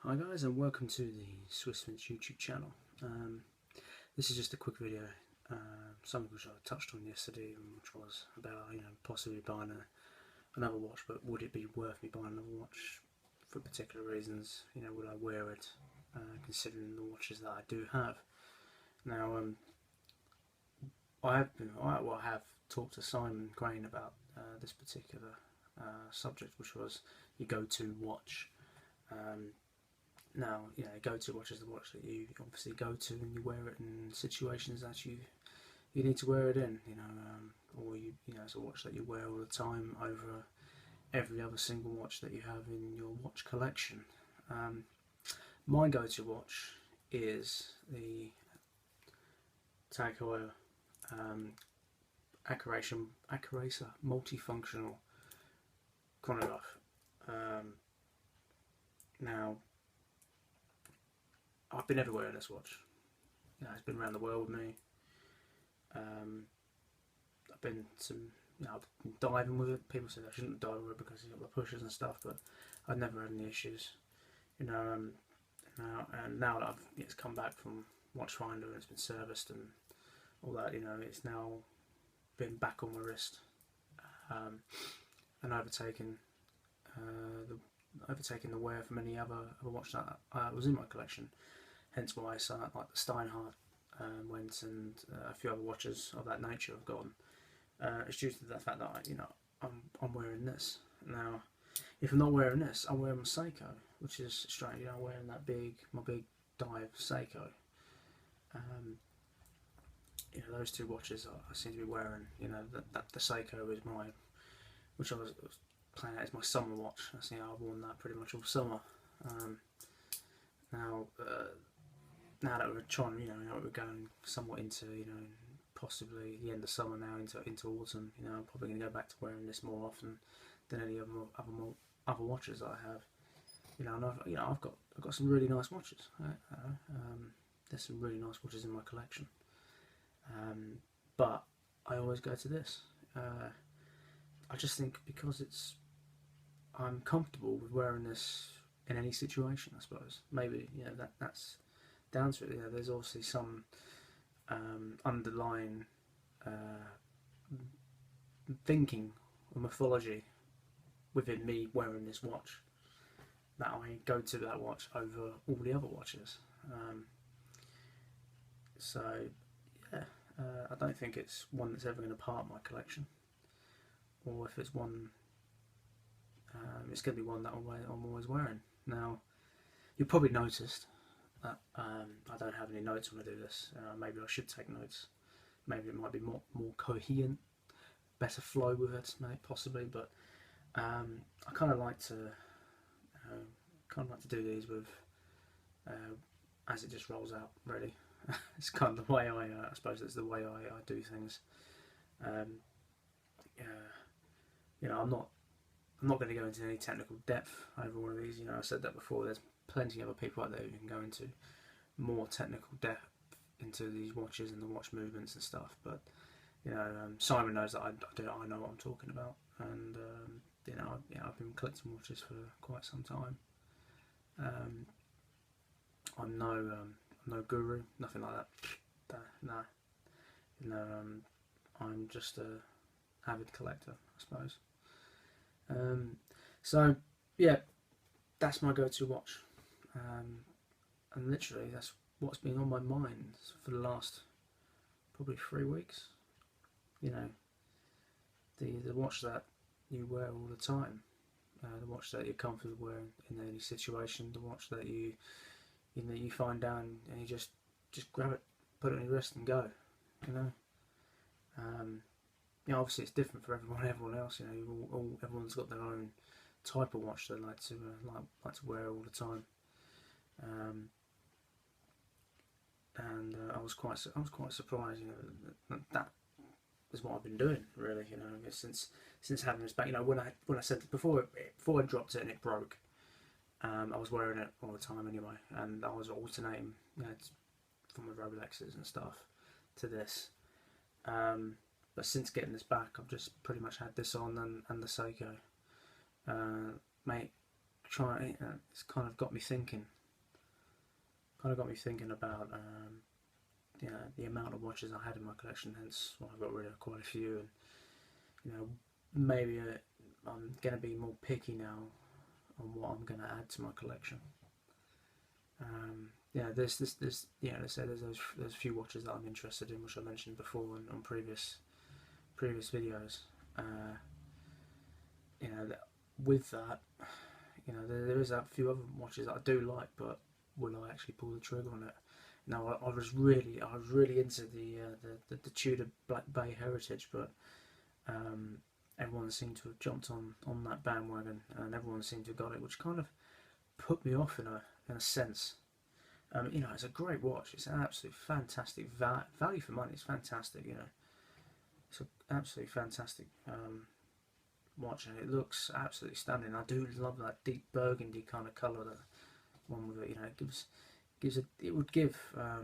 Hi guys, and welcome to the Swissfinch YouTube channel. This is just a quick video, something which I touched on yesterday, which was about possibly buying another watch. But would it be worth me buying another watch for particular reasons? Would I wear it, considering the watches that I do have? Now, I have talked to Simon Crane about this particular subject, which was your go-to watch. Um, Now, go-to watch is the watch that you obviously go to and you wear it in situations that you need to wear it in, or it's a watch that you wear all the time over every other single watch that you have in your watch collection. Um, my go-to watch is the Tag Heuer um, Accuracer multifunctional chronograph. Um, now, I've been everywhere in this watch. It's been around the world with me. Um, I've been I've been diving with it. People say I shouldn't dive with it because you've got the pushers and stuff, but I've never had any issues. You know, um, now that it's come back from Watchfinder and it's been serviced and all that, it's now been back on my wrist, um, and overtaken the wear from any other watch that was in my collection. Hence why like the Steinhardt went, and a few other watches of that nature have gone. It's due to the fact that I'm wearing this now. If I'm not wearing this, I'm wearing my Seiko, which is strange. I'm wearing my big dive Seiko. Um, those two watches I seem to be wearing. The Seiko is which I was playing out as my summer watch. I've worn that pretty much all summer. Um, now, now that we're trying, we're going somewhat into, possibly the end of summer now into autumn. I'm probably going to go back to wearing this more often than any other watches that I have. And I've got some really nice watches. There's some really nice watches in my collection. But I always go to this. I just think because I'm comfortable with wearing this in any situation. I suppose maybe that's down to it. There's obviously some underlying thinking or mythology within me wearing this watch that I go to that watch over all the other watches. Um, so yeah, I don't think it's one that's ever going to part my collection, or if it's one, it's going to be one that I'm always wearing. Now, you've probably noticed that I don't have any notes when I do this. Maybe I should take notes. Maybe it might be more coherent, better flow with it, possibly. But I kind of like to do these with as it just rolls out. Really, it's kind of the way I suppose it's the way I do things. Um, uh, I'm not going to go into any technical depth over one of these. I said that before. There's plenty of other people out there who can go into more technical depth into these watches and the watch movements and stuff. But Simon knows that I know what I'm talking about, and I've been collecting watches for quite some time. Um, I'm no guru, nothing like that. No, I'm just a avid collector, I suppose. Um, so yeah, that's my go-to watch, and literally that's what's been on my mind for the last probably 3 weeks. You know, the watch that you wear all the time, the watch that you're comfortable wearing in any situation, the watch that you find down and you just grab it, put it on your wrist and go. You know, um, obviously it's different for everyone else. Everyone's got their own type of watch they like to wear all the time. Um, and I was quite surprised. That is what I've been doing really. Since having this back. When I said before I dropped it and it broke. I was wearing it all the time anyway, and I was alternating, from the Rolexes and stuff to this. But since getting this back, I've just pretty much had this on and the Seiko. Mate, trying. It's kind of got me thinking. Kind of got me thinking about the amount of watches I had in my collection. Hence, why I got rid of quite a few. And maybe I'm going to be more picky now on what I'm going to add to my collection. There's let's say there's a few watches that I'm interested in, which I mentioned before on previous videos. With that, there is a few other watches that I do like, but will I actually pull the trigger on it? Now, I was really into the Tudor Black Bay Heritage, but everyone seemed to have jumped on that bandwagon, and everyone seemed to have got it, which kind of put me off in a sense. It's a great watch. It's an absolute fantastic value for money. It's fantastic. It's an absolutely fantastic watch, and it looks absolutely stunning. I do love that deep burgundy kind of colour that one with it. It would give a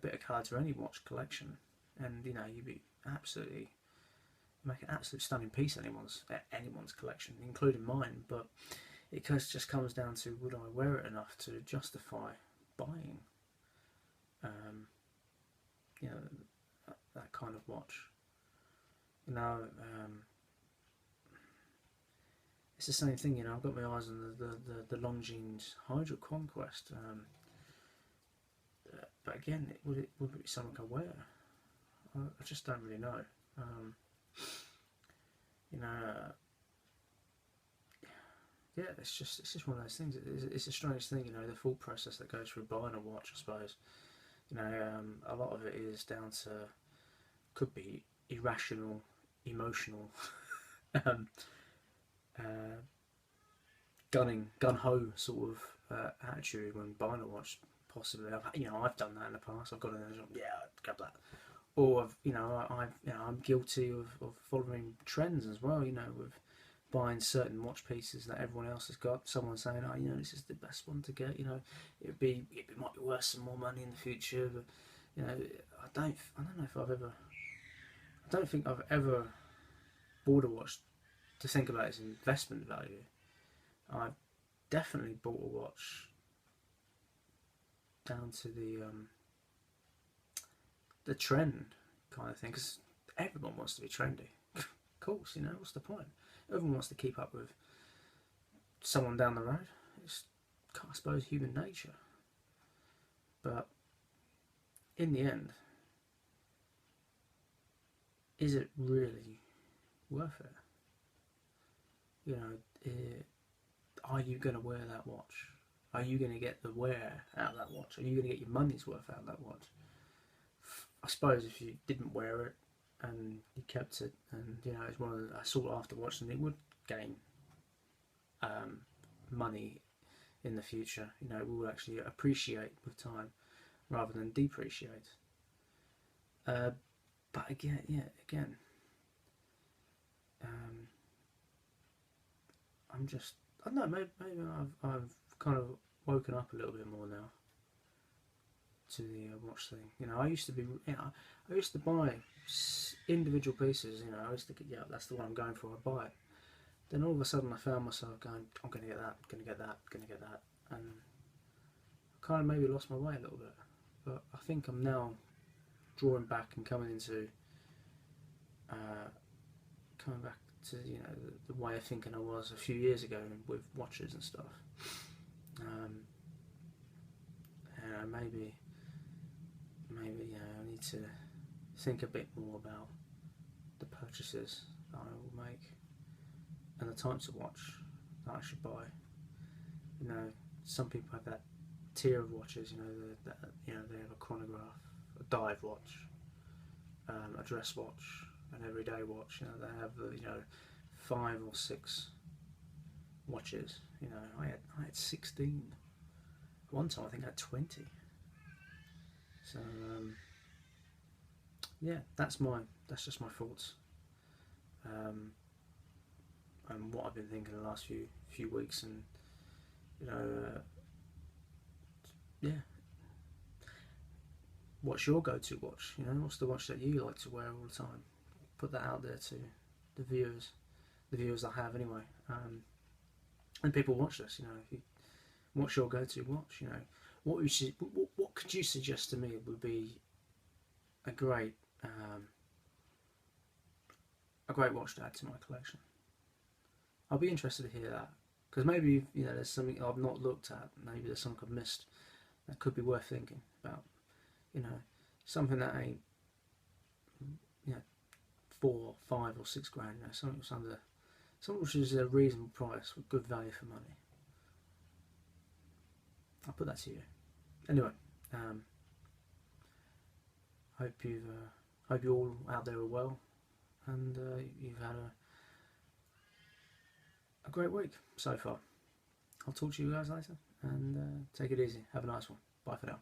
bit of colour to any watch collection, and you'd be absolutely make an absolute stunning piece anyone's collection, including mine. But it just comes down to, would I wear it enough to justify buying that kind of watch? It's the same thing. I've got my eyes on the Longines Hydra Conquest, but again, would it be something I wear? I just don't really know. It's just one of those things. It's a strange thing, the thought process that goes through buying a watch, I suppose. A lot of it is down to, could be irrational, emotional, gun-ho sort of attitude when buying a watch. Possibly, I've done that in the past. I've got an I'd grab that. Or I'm guilty of following trends as well. With buying certain watch pieces that everyone else has got. Someone saying, "Oh, this is the best one to get." It might be worth some more money in the future. But I don't know if I've ever. I don't think I've ever bought a watch to think about its investment value. I've definitely bought a watch down to the trend kind of thing, because everyone wants to be trendy. Of course, what's the point? Everyone wants to keep up with someone down the road. It's, I suppose, human nature. But in the end, is it really worth it? Are you going to wear that watch? Are you going to get the wear out of that watch? Are you going to get your money's worth out of that watch? I suppose if you didn't wear it and you kept it, and it's one of the, I sought after watch, and it would gain money in the future. It will actually appreciate with time rather than depreciate. But again, I'm just, I don't know, maybe I've kind of woken up a little bit more now to the watch thing. I used to be, I used to buy individual pieces. I used to get, that's the one I'm going for, I buy it. Then all of a sudden I found myself going, I'm going to get that, going to get that, going to get that, and I kind of maybe lost my way a little bit. But I think I'm now drawing back and coming into, to the way of thinking I was a few years ago with watches and stuff. Maybe I need to think a bit more about the purchases that I will make and the types of watch that I should buy. Some people have that tier of watches. They have a chronograph, a dive watch, a dress watch, an everyday watch. They have 5 or 6 watches. I had 16. One time I think I had 20. So that's just my thoughts, and what I've been thinking the last few weeks, and what's your go-to watch? What's the watch that you like to wear all the time? Put that out there to the viewers I have anyway. and people watch this. You know, if you, what's your go-to watch? You know, what could you suggest to me would be a great watch to add to my collection? I'll be interested to hear that, because maybe, you know, there's something I've not looked at. Maybe there's something I've missed that could be worth thinking about. You know, something that ain't, you know, 4, 5 or 6 grand. You know, something which is a reasonable price with good value for money. I'll put that to you. Anyway, hope you all out there are well, and you've had a great week so far. I'll talk to you guys later, and take it easy. Have a nice one. Bye for now.